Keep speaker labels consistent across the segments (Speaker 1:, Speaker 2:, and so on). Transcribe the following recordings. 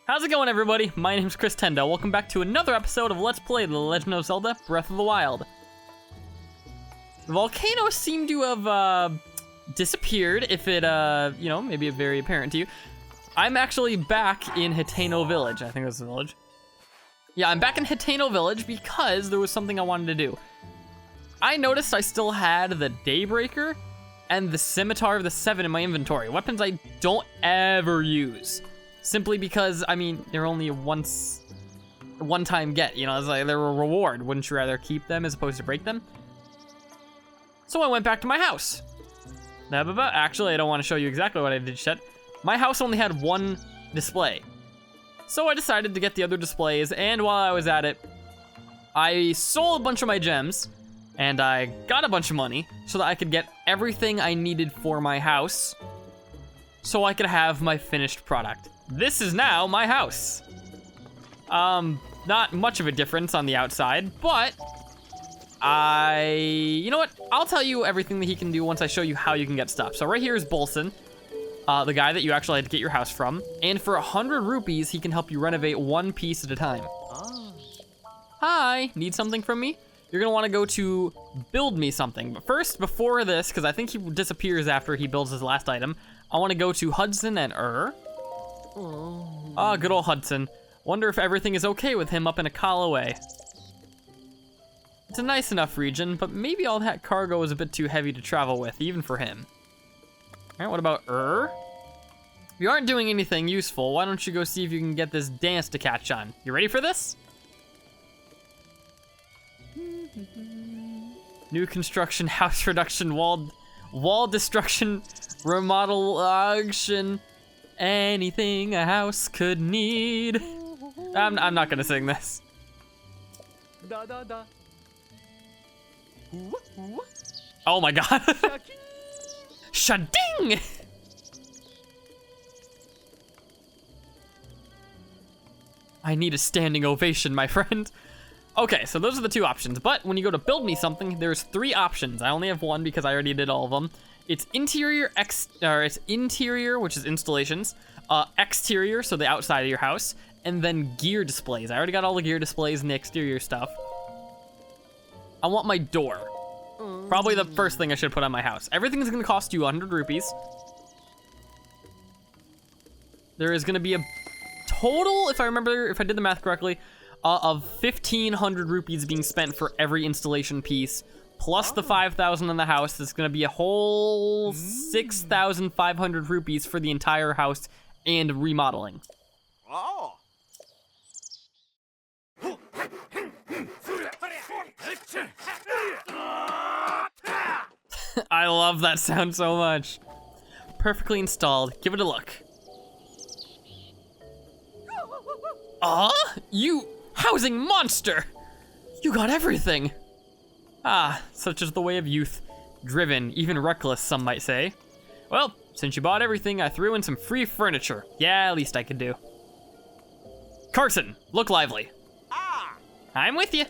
Speaker 1: How's it going, everybody? My name's Chris Tendo. Welcome back to another episode of Let's Play The Legend of Zelda Breath of the Wild. The volcano seemed to have disappeared, if it, maybe very apparent to you. I'm actually back in Hitano Village. I think that's the village. Yeah, I'm back in Hitano Village because there was something I wanted to do. I noticed I still had the Daybreaker and the Scimitar of the Seven in my inventory. Weapons I don't ever use. Simply because, I mean, they're only a one-time get, it's like they're a reward. Wouldn't you rather keep them as opposed to break them? So I went back to my house. Actually, I don't want to show you exactly what I did yet. My house only had one display. So I decided to get the other displays, and while I was at it, I sold a bunch of my gems, and I got a bunch of money so that I could get everything I needed for my house so I could have my finished product. This is now my house. Not much of a difference on the outside, but you know what? I'll tell you everything that he can do once I show you how you can get stuff. So right here is Bolson, the guy that you actually had to get your house from. And for 100 rupees, he can help you renovate one piece at a time. Oh. Hi, need something from me? You're gonna wanna go to build me something. But first, before this, because I think he disappears after he builds his last item, I wanna go to Hudson and Ah, good old Hudson. Wonder if everything is okay with him up in Akala. It's a nice enough region, but maybe all that cargo is a bit too heavy to travel with, even for him. All right, what about If you aren't doing anything useful, why don't you go see if you can get this dance to catch on? You ready for this? New construction, house reduction, wall destruction, remodel auction. Anything a house could need. I'm not gonna sing this. Oh my god. Shading! I need a standing ovation, my friend. Okay, so those are the two options, but when you go to build me something, there's three options. I only have one because I already did all of them. It's interior, it's interior, which is installations, exterior, so the outside of your house, and then gear displays. I already got all the gear displays and the exterior stuff. I want my door. Probably the first thing I should put on my house. Everything's gonna cost you 100 rupees. There is gonna be a total, if I did the math correctly, of 1,500 rupees being spent for every installation piece. Plus the 5,000 in the house, it's gonna be a whole 6,500 rupees for the entire house and remodeling. Oh. I love that sound so much. Perfectly installed. Give it a look. You housing monster! You got everything. Ah, such is the way of youth. Driven, even reckless, some might say. Well, since you bought everything, I threw in some free furniture. Yeah, least I could do. Carson, look lively. Ah! I'm with you.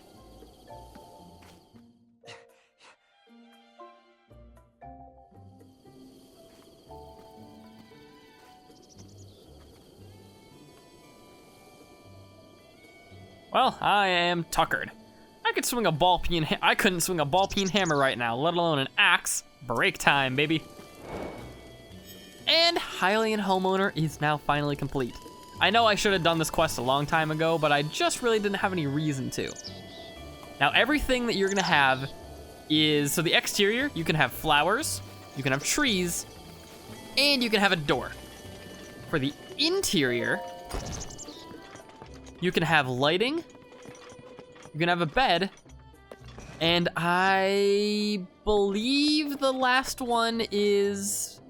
Speaker 1: Well, I am tuckered. I couldn't swing a ball peen hammer right now, let alone an axe. Break time, baby. And Hylian Homeowner is now finally complete. I know I should have done this quest a long time ago, but I just really didn't have any reason to. Now, everything that you're gonna have is, so the exterior, you can have flowers, you can have trees, and you can have a door. For the interior, you can have lighting, you can have a bed, and I believe the last one is...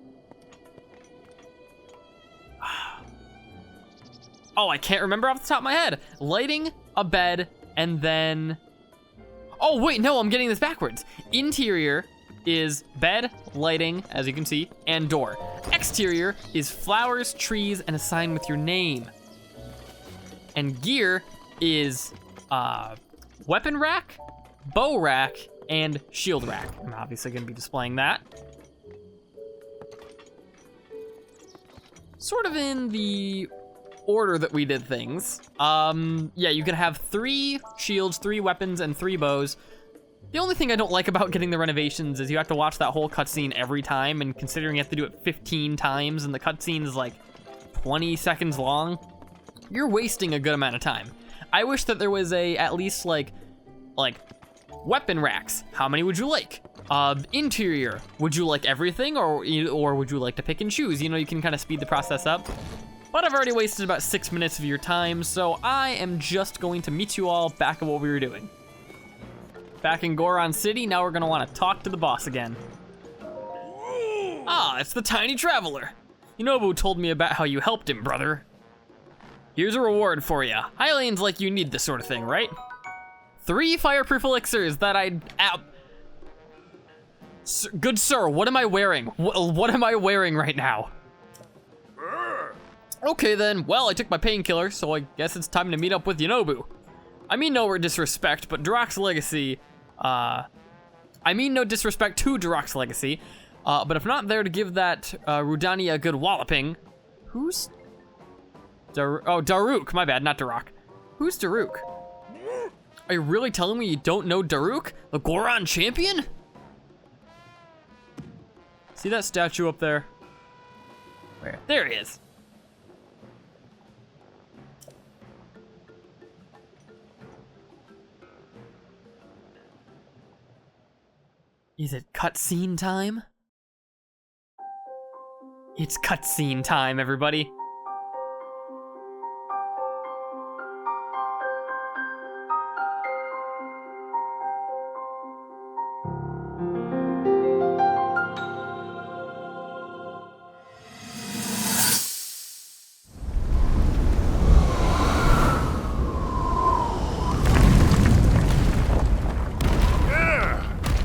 Speaker 1: Oh, I can't remember off the top of my head. Lighting, a bed, and then... Oh, wait, no, I'm getting this backwards. Interior is bed, lighting, as you can see, and door. Exterior is flowers, trees, and a sign with your name. And gear is weapon rack, bow rack, and shield rack. I'm obviously gonna be displaying that. Sort of in the order that we did things. Yeah, you can have 3 shields, 3 weapons, and 3 bows. The only thing I don't like about getting the renovations is you have to watch that whole cutscene every time, and considering you have to do it 15 times and the cutscene is like 20 seconds long, you're wasting a good amount of time. I wish that there was at least like weapon racks. How many would you like? Interior, would you like everything, or would you like to pick and choose? You know, you can kind of speed the process up. But I've already wasted about 6 minutes of your time, so I am just going to meet you all back at what we were doing. Back in Goron City, now we're gonna want to talk to the boss again. Ah, it's the tiny traveler. Yunobu told me about how you helped him, brother. Here's a reward for you. Hylians like you need this sort of thing, right? 3 fireproof elixirs that I'd... Good sir, what am I wearing? What am I wearing right now? Okay then, well, I took my painkiller, so I guess it's time to meet up with Yunobu. I mean no disrespect, but Daruk's legacy, I mean no disrespect to Daruk's legacy, but if not there to give that Rudania a good walloping, who's... Daruk, my bad, not Daruk. Who's Daruk? Are you really telling me you don't know Daruk, the Goron champion? See that statue up there? Where? There he is. Is it cutscene time? It's cutscene time, everybody.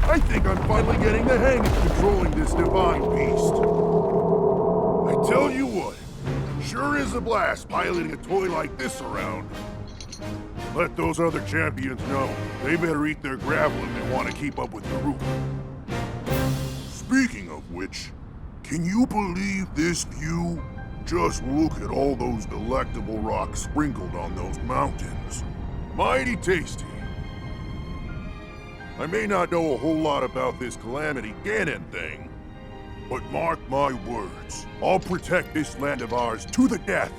Speaker 2: I think I'm finally getting the hang of controlling this divine beast. I tell you what, sure is a blast piloting a toy like this around. Let those other champions know they better eat their gravel if they want to keep up with Daruk. Speaking of which, can you believe this view? Just look at all those delectable rocks sprinkled on those mountains. Mighty tasty. I may not know a whole lot about this Calamity Ganon thing, but mark my words, I'll protect this land of ours to the death.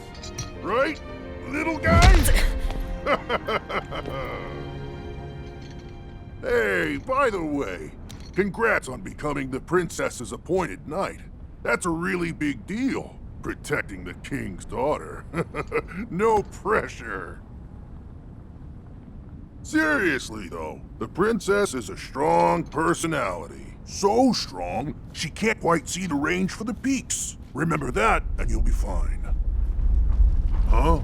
Speaker 2: Right, little guys? Hey, by the way, congrats on becoming the princess's appointed knight. That's a really big deal, protecting the king's daughter. No pressure. Seriously, though, the princess is a strong personality. So strong, she can't quite see the range for the peaks. Remember that, and you'll be fine. Huh?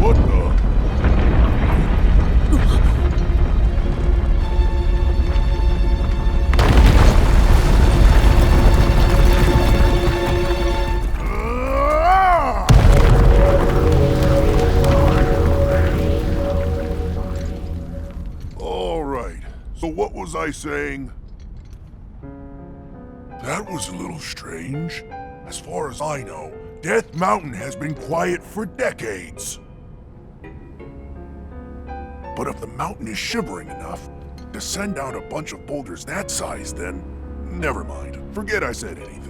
Speaker 2: What the? So what was I saying? That was a little strange. As far as I know, Death Mountain has been quiet for decades. But if the mountain is shivering enough to send down a bunch of boulders that size, then never mind. Forget I said anything.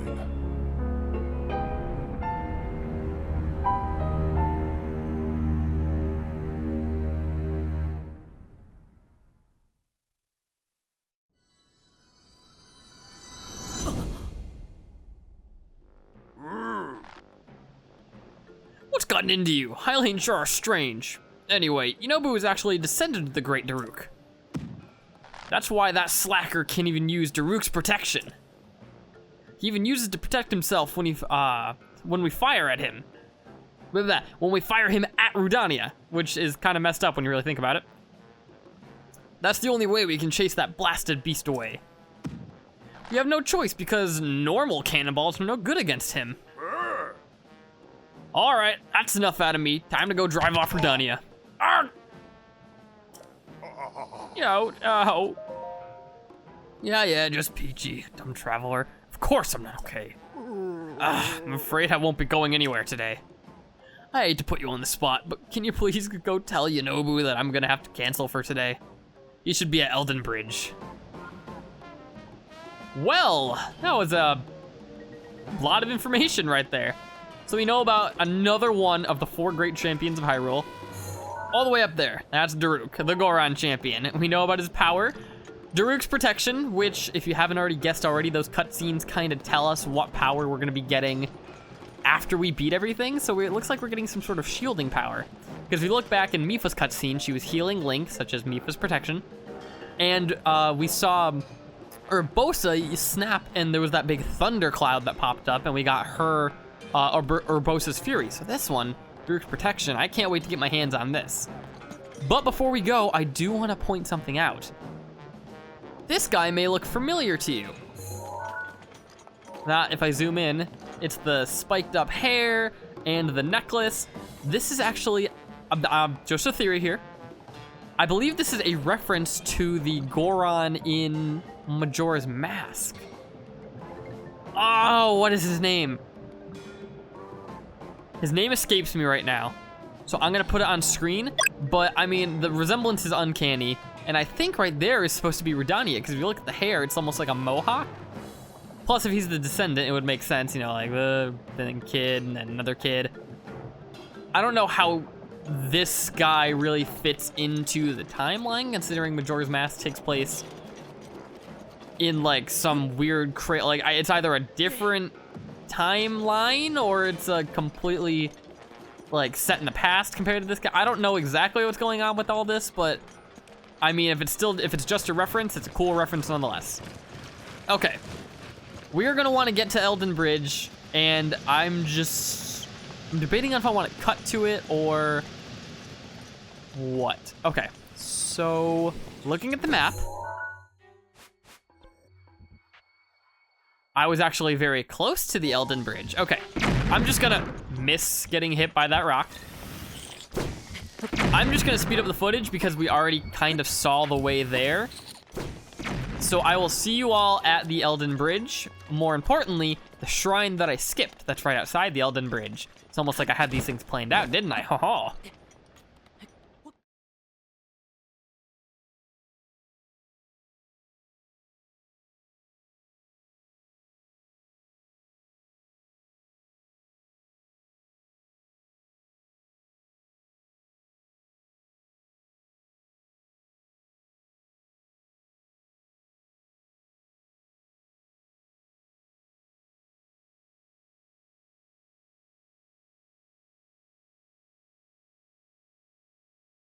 Speaker 1: What's gotten into you? Hylians sure are strange. Anyway, Yunobu is actually a descendant of the great Daruk. That's why that slacker can't even use Daruk's protection. He even uses it to protect himself when we fire at him. When we fire him at Rudania, which is kind of messed up when you really think about it. That's the only way we can chase that blasted beast away. We have no choice because normal cannonballs are no good against him. All right, that's enough out of me. Time to go drive off Rudania. Yeah, just peachy, dumb traveler. Of course I'm not okay. I'm afraid I won't be going anywhere today. I hate to put you on the spot, but can you please go tell Yonobu that I'm gonna have to cancel for today? You should be at Elden Bridge. Well, that was a lot of information right there. So we know about another one of the 4 great champions of Hyrule. All the way up there, that's Daruk, the Goron champion. We know about his power, Daruk's protection, which, if you haven't already guessed already, those cutscenes kind of tell us what power we're gonna be getting after we beat everything. So it looks like we're getting some sort of shielding power. Because if we look back in Mipha's cutscene, she was healing Link, such as Mipha's protection. And we saw Urbosa snap, and there was that big thunder cloud that popped up, and we got her, Urbosa's Fury. So this one, Daruk's protection, I can't wait to get my hands on this. But before we go, I do want to point something out. This guy may look familiar to you. That, if I zoom in, it's the spiked up hair and the necklace. This is actually, just a theory here. I believe this is a reference to the Goron in Majora's Mask. Oh, what is his name? His name escapes me right now. So I'm gonna put it on screen, but I mean, the resemblance is uncanny. And I think right there is supposed to be Redania, because if you look at the hair, it's almost like a mohawk. Plus, if he's the descendant, it would make sense, you know, like the kid and then another kid. I don't know how this guy really fits into the timeline, considering Majora's Mask takes place in like some weird it's either a different timeline or it's a completely like set in the past compared to this guy. I don't know exactly what's going on with all this, but I mean, if it's just a reference, it's a cool reference nonetheless. Okay, we are gonna want to get to Elden Bridge, and I'm debating on if I want to cut to it or what. Okay, so looking at the map, I was actually very close to the Elden Bridge. Okay, I'm just gonna miss getting hit by that rock. I'm just gonna speed up the footage because we already kind of saw the way there. So I will see you all at the Elden Bridge. More importantly, the shrine that I skipped, that's right outside the Elden Bridge. It's almost like I had these things planned out, didn't I? Ha ha.